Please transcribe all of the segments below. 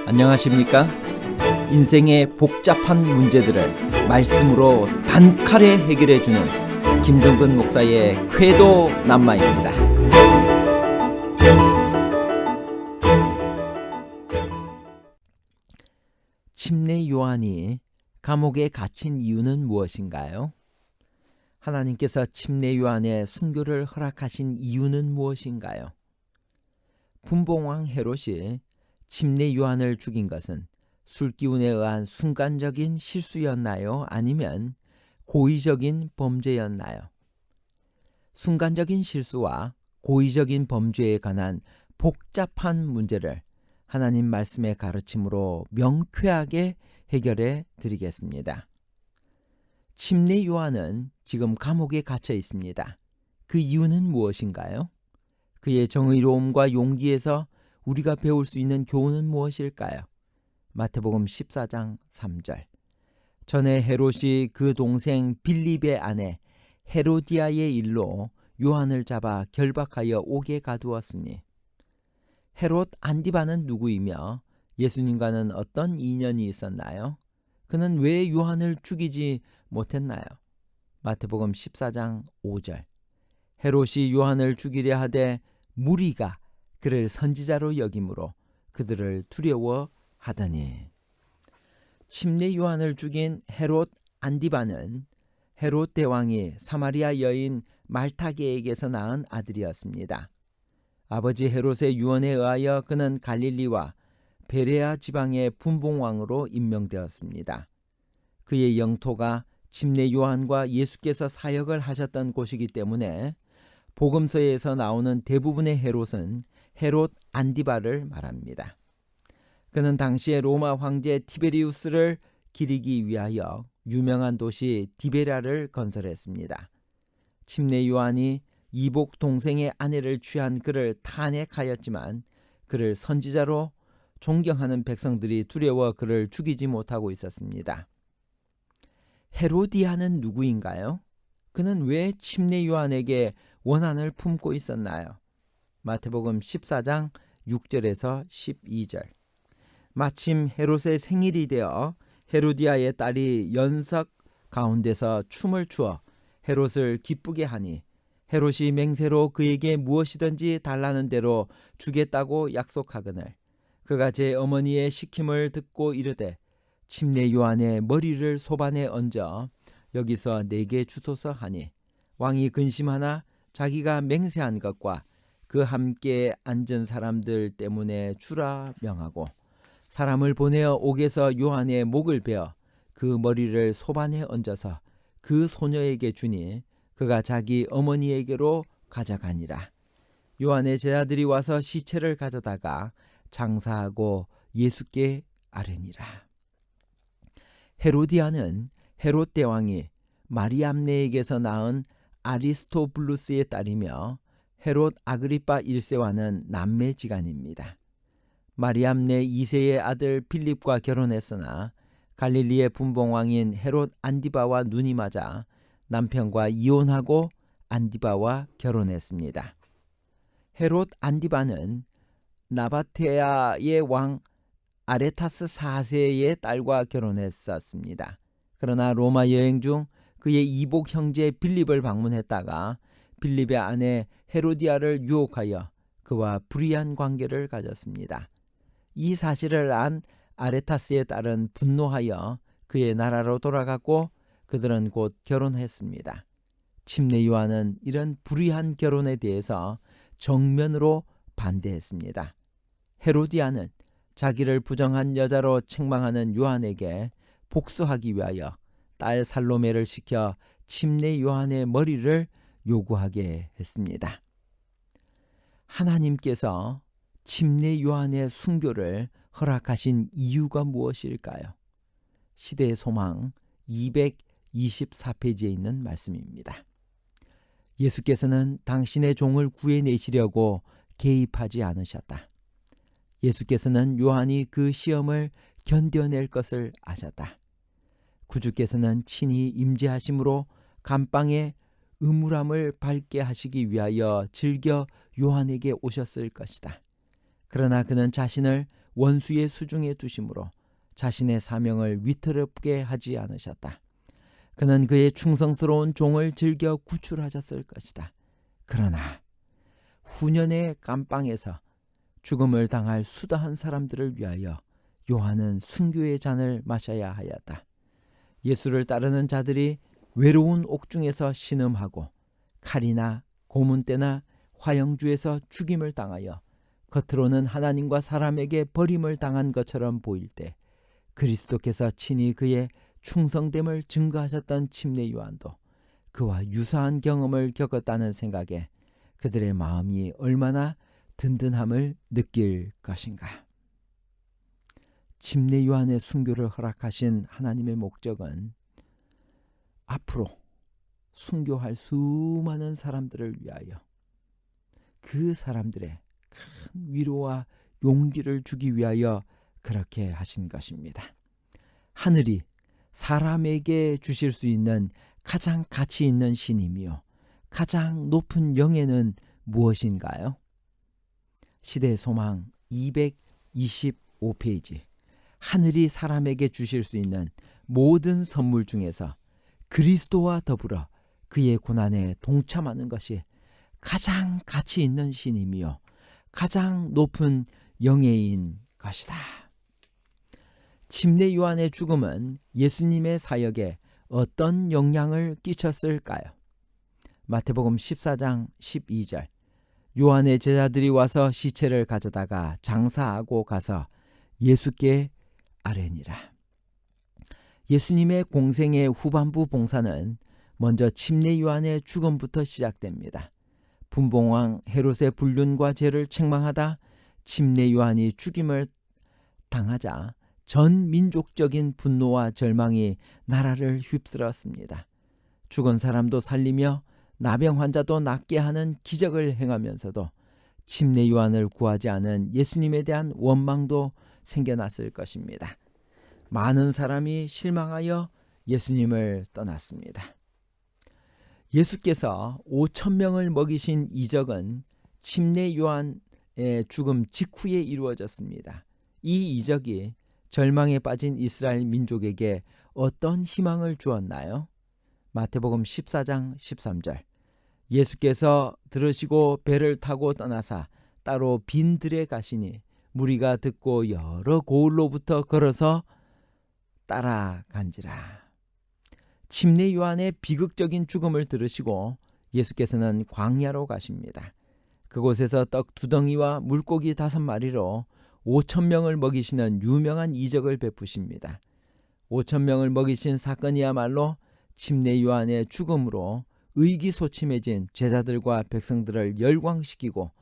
안녕하십니까? 인생의 복잡한 문제들을 말씀으로 단칼에 해결해주는 김종근 목사의 쾌도 남마입니다. 침례 요한이 감옥에 갇힌 이유는 무엇인가요? 하나님께서 침례 요한의 순교를 허락하신 이유는 무엇인가요? 분봉왕 헤롯이 침례 요한을 죽인 것은 술기운에 의한 순간적인 실수였나요? 아니면 고의적인 범죄였나요? 순간적인 실수와 고의적인 범죄에 관한 복잡한 문제를 하나님 말씀의 가르침으로 명쾌하게 해결해 드리겠습니다. 침례 요한은 지금 감옥에 갇혀 있습니다. 그 이유는 무엇인가요? 그의 정의로움과 용기에서 우리가 배울 수 있는 교훈은 무엇일까요? 마태복음 14장 3절. 전에 헤롯이 그 동생 빌립의 아내 헤로디아의 일로 요한을 잡아 결박하여 옥에 가두었으니. 헤롯 안디바는 누구이며 예수님과는 어떤 인연이 있었나요? 그는 왜 요한을 죽이지 못했나요? 마태복음 14장 5절. 헤롯이 요한을 죽이려 하되 무리가 그를 선지자로 여김으로 그들을 두려워하더니. 침례 요한을 죽인 헤롯 안디바는 헤롯 대왕이 사마리아 여인 말타게에게서 낳은 아들이었습니다. 아버지 헤롯의 유언에 의하여 그는 갈릴리와 베레아 지방의 분봉왕으로 임명되었습니다. 그의 영토가 침례 요한과 예수께서 사역을 하셨던 곳이기 때문에 복음서에서 나오는 대부분의 헤롯은 헤롯 안디바를 말합니다. 그는 당시의 로마 황제 티베리우스를 기리기 위하여 유명한 도시 디베라를 건설했습니다. 침례 요한이 이복 동생의 아내를 취한 그를 탄핵하였지만 그를 선지자로 존경하는 백성들이 두려워 그를 죽이지 못하고 있었습니다. 헤로디아는 누구인가요? 그는 왜 침례 요한에게 원한을 품고 있었나요? 마태복음 14장 6절에서 12절. 마침 헤롯의 생일이 되어 헤로디아의 딸이 연석 가운데서 춤을 추어 헤롯을 기쁘게 하니 헤롯이 맹세로 그에게 무엇이든지 달라는 대로 주겠다고 약속하거늘 그가 제 어머니의 시킴을 듣고 이르되 침례 요한의 머리를 소반에 얹어 여기서 내게 주소서 하니 왕이 근심하나 자기가 맹세한 것과 그 함께 앉은 사람들 때문에 주라 명하고 사람을 보내어 옥에서 요한의 목을 베어 그 머리를 소반에 얹어서 그 소녀에게 주니 그가 자기 어머니에게로 가져가니라. 요한의 제자들이 와서 시체를 가져다가 장사하고 예수께 아뢰니라. 헤로디아는 헤롯 대왕이 마리암네에게서 낳은 아리스토블루스의 딸이며 헤롯 아그리파 1세와는 남매지간입니다. 마리암네 2세의 아들 빌립과 결혼했으나 갈릴리의 분봉왕인 헤롯 안디바와 눈이 맞아 남편과 이혼하고 안디바와 결혼했습니다. 헤롯 안디바는 나바테아의 왕 아레타스 4세의 딸과 결혼했었습니다. 그러나 로마 여행 중 그의 이복 형제 빌립을 방문했다가 빌립의 아내 헤로디아를 유혹하여 그와 불의한 관계를 가졌습니다. 이 사실을 안 아레타스의 딸은 분노하여 그의 나라로 돌아갔고 그들은 곧 결혼했습니다. 침례 요한은 이런 불의한 결혼에 대해서 정면으로 반대했습니다. 헤로디아는 자기를 부정한 여자로 책망하는 요한에게 복수하기 위하여 딸 살로메를 시켜 침례 요한의 머리를 요구하게 했습니다. 하나님께서 침례 요한의 순교를 허락하신 이유가 무엇일까요? 시대의 소망 224페이지에 있는 말씀입니다. 예수께서는 당신의 종을 구해내시려고 개입하지 않으셨다. 예수께서는 요한이 그 시험을 견뎌낼 것을 아셨다. 구주께서는 친히 임재하심으로 감방의 음울함을 밝게 하시기 위하여 즐겨 요한에게 오셨을 것이다. 그러나 그는 자신을 원수의 수중에 두심으로 자신의 사명을 위태롭게 하지 않으셨다. 그는 그의 충성스러운 종을 즐겨 구출하셨을 것이다. 그러나 후년의 감방에서 죽음을 당할 수다한 사람들을 위하여 요한은 순교의 잔을 마셔야 하였다. 예수를 따르는 자들이 외로운 옥중에서 신음하고 칼이나 고문대나 화영주에서 죽임을 당하여 겉으로는 하나님과 사람에게 버림을 당한 것처럼 보일 때 그리스도께서 친히 그의 충성됨을 증거하셨던 침례 요한도 그와 유사한 경험을 겪었다는 생각에 그들의 마음이 얼마나 든든함을 느낄 것인가. 침례 요한의 순교를 허락하신 하나님의 목적은 앞으로 순교할 수많은 사람들을 위하여 그 사람들의 큰 위로와 용기를 주기 위하여 그렇게 하신 것입니다. 하늘이 사람에게 주실 수 있는 가장 가치 있는 신임이요 가장 높은 영예는 무엇인가요? 시대의 소망 225페이지. 하늘이 사람에게 주실 수 있는 모든 선물 중에서 그리스도와 더불어 그의 고난에 동참하는 것이 가장 가치 있는 신임이요 가장 높은 영예인 것이다. 침례 요한의 죽음은 예수님의 사역에 어떤 영향을 끼쳤을까요? 마태복음 14장 12절. 요한의 제자들이 와서 시체를 가져다가 장사하고 가서 예수께 아뢰니라. 예수님의 공생의 후반부 봉사는 먼저 침례 요한의 죽음부터 시작됩니다. 분봉왕 헤롯의 불륜과 죄를 책망하다 침례 요한이 죽임을 당하자 전 민족적인 분노와 절망이 나라를 휩쓸었습니다. 죽은 사람도 살리며 나병 환자도 낫게 하는 기적을 행하면서도 침례 요한을 구하지 않은 예수님에 대한 원망도 생겨났을 것입니다. 많은 사람이 실망하여 예수님을 떠났습니다. 예수께서 5,000명을 먹이신 이적은 침례 요한의 죽음 직후에 이루어졌습니다. 이 이적이 절망에 빠진 이스라엘 민족에게 어떤 희망을 주었나요? 마태복음 14장 13절. 예수께서 들으시고 배를 타고 떠나사 따로 빈 들에 가시니 무리가 듣고 여러 고을로부터 걸어서 따라간지라. 침례 요한의 비극적인 죽음을 들으시고 예수께서는 광야로 가십니다. 그곳에서 떡 2덩이와 물고기 5마리로 5,000명을 먹이시는 유명한 이적을 베푸십니다. 5,000명을 먹이신 사건이야말로 침례 요한의 죽음으로 의기소침해진 제자들과 백성들을 열광시키고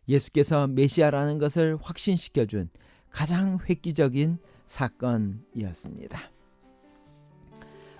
예수께서 메시아라는 것을 확신시켜준 가장 획기적인 사건이었습니다.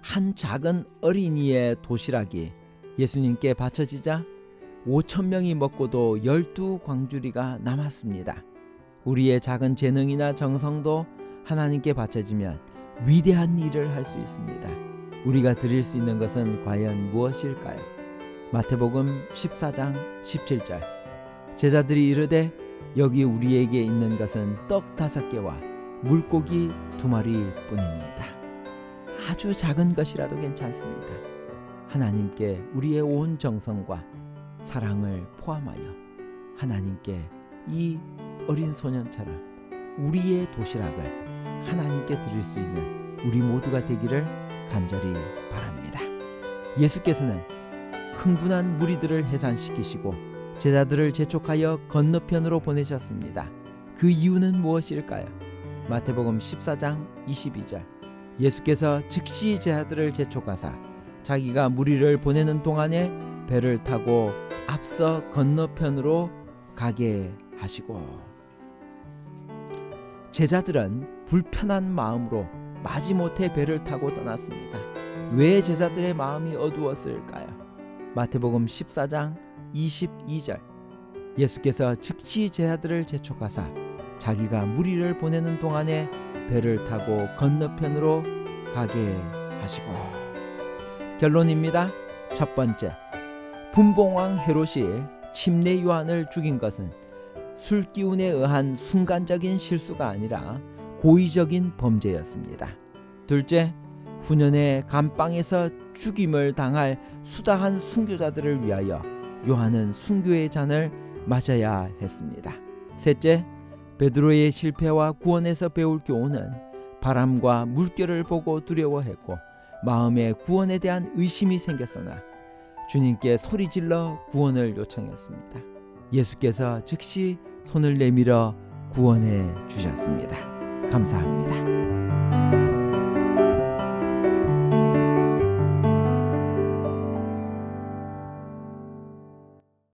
한 작은 어린이의 도시락이 예수님께 바쳐지자 5,000명이 먹고도 12광주리가 남았습니다. 우리의 작은 재능이나 정성도 하나님께 바쳐지면 위대한 일을 할 수 있습니다. 우리가 드릴 수 있는 것은 과연 무엇일까요? 마태복음 14장 17절. 제자들이 이르되 여기 우리에게 있는 것은 떡 5개와 물고기 2마리 뿐이니이다. 아주 작은 것이라도 괜찮습니다. 하나님께 우리의 온 정성과 사랑을 포함하여 하나님께 이 어린 소년처럼 우리의 도시락을 하나님께 드릴 수 있는 우리 모두가 되기를 간절히 바랍니다. 예수께서는 흥분한 무리들을 해산시키시고 제자들을 재촉하여 건너편으로 보내셨습니다. 그 이유는 무엇일까요? 마태복음 14장 22절. 예수께서 즉시 제자들을 재촉하사 자기가 무리를 보내는 동안에 배를 타고 앞서 건너편으로 가게 하시고, 제자들은 불편한 마음으로 마지못해 배를 타고 떠났습니다. 왜 제자들의 마음이 어두웠을까요? 마태복음 14장 22절. 예수께서 즉시 제자들을 재촉하사 자기가 무리를 보내는 동안에 배를 타고 건너편으로 가게 하시고. 결론입니다. 첫 번째, 분봉왕 헤롯이 침례 요한을 죽인 것은 술기운에 의한 순간적인 실수가 아니라 고의적인 범죄였습니다. 둘째, 후년에 감방에서 죽임을 당할 수다한 순교자들을 위하여 요한은 순교의 잔을 맞아야 했습니다. 셋째, 베드로의 실패와 구원에서 배울 교훈은 바람과 물결을 보고 두려워했고 마음에 구원에 대한 의심이 생겼으나 주님께 소리질러 구원을 요청했습니다. 예수께서 즉시 손을 내밀어 구원해 주셨습니다. 감사합니다.